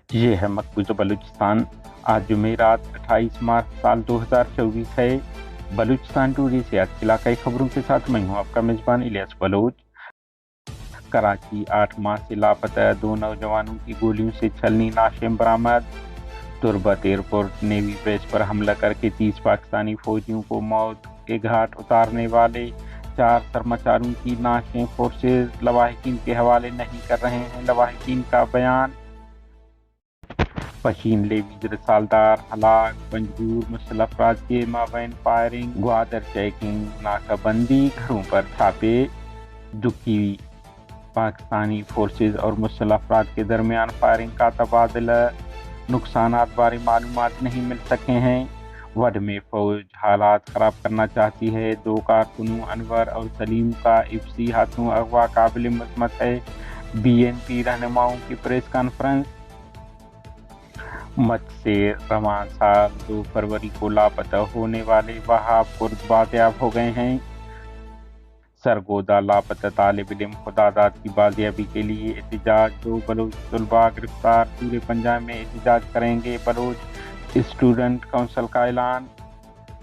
یہ ہے مقبوضہ بلوچستان۔ آج جمعرات 28 مارچ سال 2024 ہے۔ بلوچستان ٹوڈے سے آج علاقائی خبروں کے ساتھ میں ہوں آپ کا میزبان الیاس بلوچ۔ کراچی 8 ماہ سے لاپتہ 2 نوجوانوں کی گولیوں سے چھلنی نعشیں برآمد۔ تربت ایئرپورٹ نیوی بیس پر حملہ کر کے 30 پاکستانی فوجیوں کو موت کے گھاٹ اتارنے والے 4 سرماچاروں کی نعشیں فورسز لواحقین کے حوالے نہیں کر رہے ہیں۔ لواحقین کا بیان۔ پشین لیویز رسالدار ہلاک، پنجگور مسلح افراد کے مابین فائرنگ، گوادر چیکنگ، ناکہ بندی، گھروں پر چھاپے۔ دکی پاکستانی فورسز اور مسلح افراد کے درمیان فائرنگ کا تبادلہ، نقصانات بارے معلومات نہیں مل سکے ہیں۔ وڈ میں فوج حالات خراب کرنا چاہتی ہے، 2 کارکنوں انور اور سلیم کا ایفسی ہاتھوں اغوا قابل مذمت ہے۔ بی این پی رہنماؤں کی پریس کانفرنس۔ مچھ سے رواں سال 2 فروری کو لاپتہ ہونے والے وہاب کرد بازیاب ہو گئے ہیں۔ سرگودا لاپتہ طالب علم خداداد کی بازیابی کے لیے احتجاج، 2 بلوچ طلباء گرفتار، پورے پنجاب میں احتجاج کریں گے، بلوچ اسٹوڈنٹ کونسل کا اعلان۔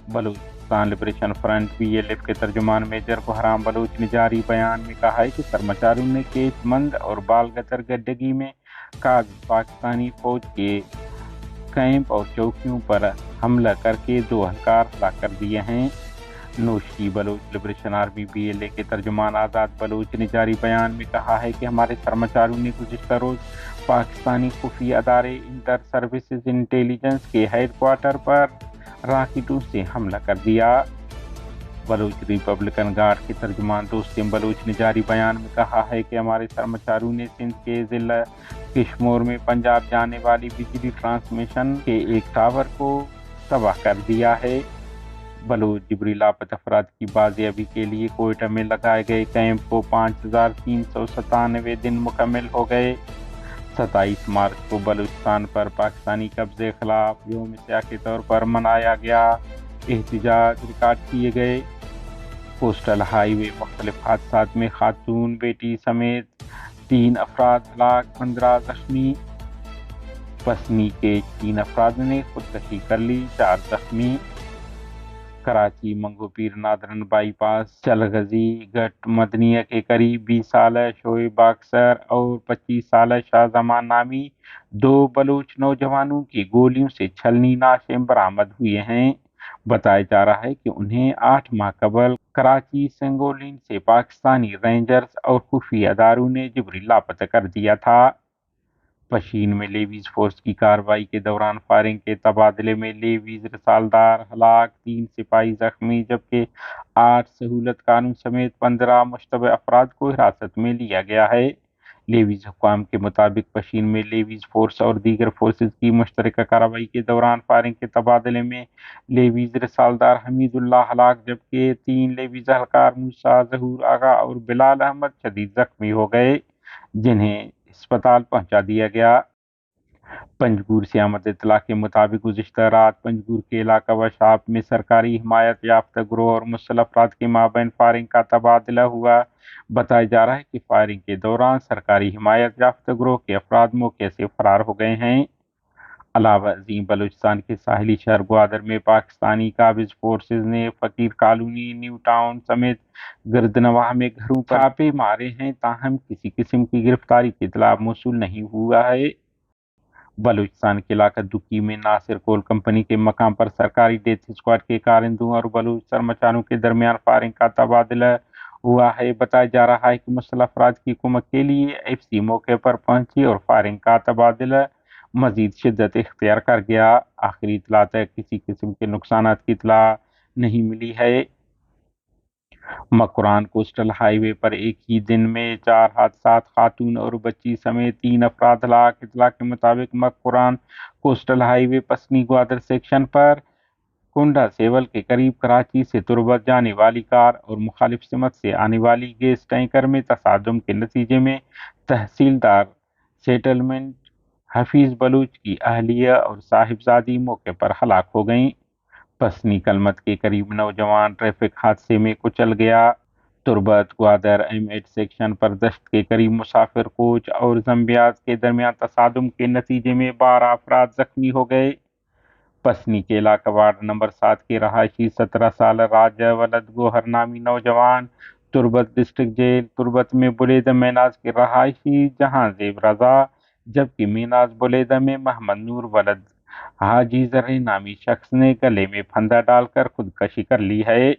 Balochistan Liberation Front B L F کے ترجمان میجر کوہرام بلوچ نے جاری بیان میں کہا ہے کہ سرماچاروں نے کیس مند اور بال گتر گڈگی میں قابض پاکستانی فوج کے کیمپ اور چوکیوں پر حملہ کر کے 2 اہلکار ہلاک کر دیے ہیں۔ Noshi Baloch Liberation Army B L A کے ترجمان آزاد بلوچ نے جاری بیان میں کہا ہے کہ ہمارے سرماچاروں نے گزشتہ روز پاکستانی خفیہ ادارے انٹر سروسز انٹیلیجنس کے ہیڈ کوارٹر پر راکٹوں سے حملہ کر دیا۔ بلوچ ریپبلکن گارڈ کے ترجمان دوستم بلوچ نے جاری بیان میں کہا ہے کہ ہمارے سرماچاروں نے سندھ کے ضلع کشمور میں پنجاب جانے والی بجلی ٹرانسمیشن کے ایک ٹاور کو تباہ کر دیا ہے۔ بلوچ جبری لاپتہ افراد کی بازیابی کے لیے کوئٹہ میں لگائے گئے کیمپ کو 5397 دن مکمل ہو گئے۔ 27 مارچ کو بلوچستان پر پاکستانی قبضے خلاف یوم سیاہ کے طور پر منایا گیا، احتجاج ریکارڈ کیے گئے۔ کوسٹل ہائی وے مختلف حادثات میں خاتون بیٹی سمیت 3 افراد ہلاک، 15 زخمی۔ پسنی کے 3 افراد نے خودکشی کر لی، 4 زخمی۔ کراچی منگو پیر نادرن بائی پاس چلغزی گھٹ مدنیہ کے قریب 20 سالہ شعیب باکسر اور 25 سالہ شاہ زمان نامی 2 بلوچ نوجوانوں کی گولیوں سے چھلنی نعشیں برآمد ہوئے ہیں۔ بتایا جا رہا ہے کہ انہیں 8 ماہ قبل کراچی سنگولین سے پاکستانی رینجرز اور خفیہ اداروں نے جبری لاپتہ کر دیا تھا۔ پشین میں لیویز فورس کی کارروائی کے دوران فائرنگ کے تبادلے میں لیویز رسالدار ہلاک، 3 سپاہی زخمی، جبکہ 8 سہولت کاروں سمیت 15 مشتبہ افراد کو حراست میں لیا گیا ہے۔ لیویز حکام کے مطابق پشین میں لیویز فورس اور دیگر فورسز کی مشترکہ کارروائی کے دوران فائرنگ کے تبادلے میں لیویز رسالدار حمید اللہ ہلاک، جبکہ 3 لیویز اہلکار موسیٰ، ظہور آغا اور بلال احمد شدید زخمی ہو گئے، جنہیں ہسپتال پہنچا دیا گیا۔ پنجگور سے آمد اطلاع کے مطابق گزشتہ رات پنجگور کے علاقہ وشاب میں سرکاری حمایت یافتہ گروہ اور مسلح افراد کے مابین فائرنگ کا تبادلہ ہوا۔ بتایا جا رہا ہے کہ فائرنگ کے دوران سرکاری حمایت یافتہ گروہ کے افراد موقع سے فرار ہو گئے ہیں۔ علاوہ ازیں بلوچستان کے ساحلی شہر گوادر میں پاکستانی قابض فورسز نے فقیر کالونی، نیو ٹاؤن سمیت گردنواہ میں گھروں پر چھاپے مارے ہیں، تاہم کسی قسم کی گرفتاری کی اطلاع موصول نہیں ہوا ہے۔ بلوچستان کے علاقہ دکی میں ناصر کول کمپنی کے مقام پر سرکاری ڈیتھ اسکواڈ کے کارندوں اور بلوچ سرماچاروں کے درمیان فائرنگ کا تبادلہ ہوا ہے۔ بتایا جا رہا ہے کہ مسلح افراد کی کمک کے لیے ایف سی موقع پر پہنچی اور فائرنگ کا تبادلہ مزید شدت اختیار کر گیا۔ آخری اطلاع تک کسی قسم کے نقصانات کی اطلاع نہیں ملی ہے۔ مکران کوسٹل ہائی وے پر ایک ہی دن میں 4 حادثات، خاتون اور بچی سمیت 3 افراد ہلاک۔ اطلاع کے مطابق مکران کوسٹل ہائی وے پسنی گوادر سیکشن پر کنڈا سیول کے قریب کراچی سے تربت جانے والی کار اور مخالف سمت سے آنے والی گیس ٹینکر میں تصادم کے نتیجے میں تحصیلدار سیٹلمنٹ حفیظ بلوچ کی اہلیہ اور صاحبزادی موقع پر ہلاک ہو گئیں۔ پسنی کلمت کے قریب نوجوان ٹریفک حادثے میں کچل گیا۔ تربت گوادر M8 سیکشن پر دشت کے قریب مسافر کوچ اور زمبیاز کے درمیان تصادم کے نتیجے میں 12 افراد زخمی ہو گئے۔ پسنی کے علاقہ وارڈ نمبر 7 کے رہائشی 17 سالہ راجہ ولد گوہر نامی نوجوان تربت ڈسٹرکٹ جیل تربت میں بلیدہ میناز کے رہائشی جہاں زیب رضا، جبکہ میناز بلیدہ میں محمد نور ولد حاجی زرعی نامی شخص نے گلے میں پھندا ڈال کر خودکشی کر لی ہے۔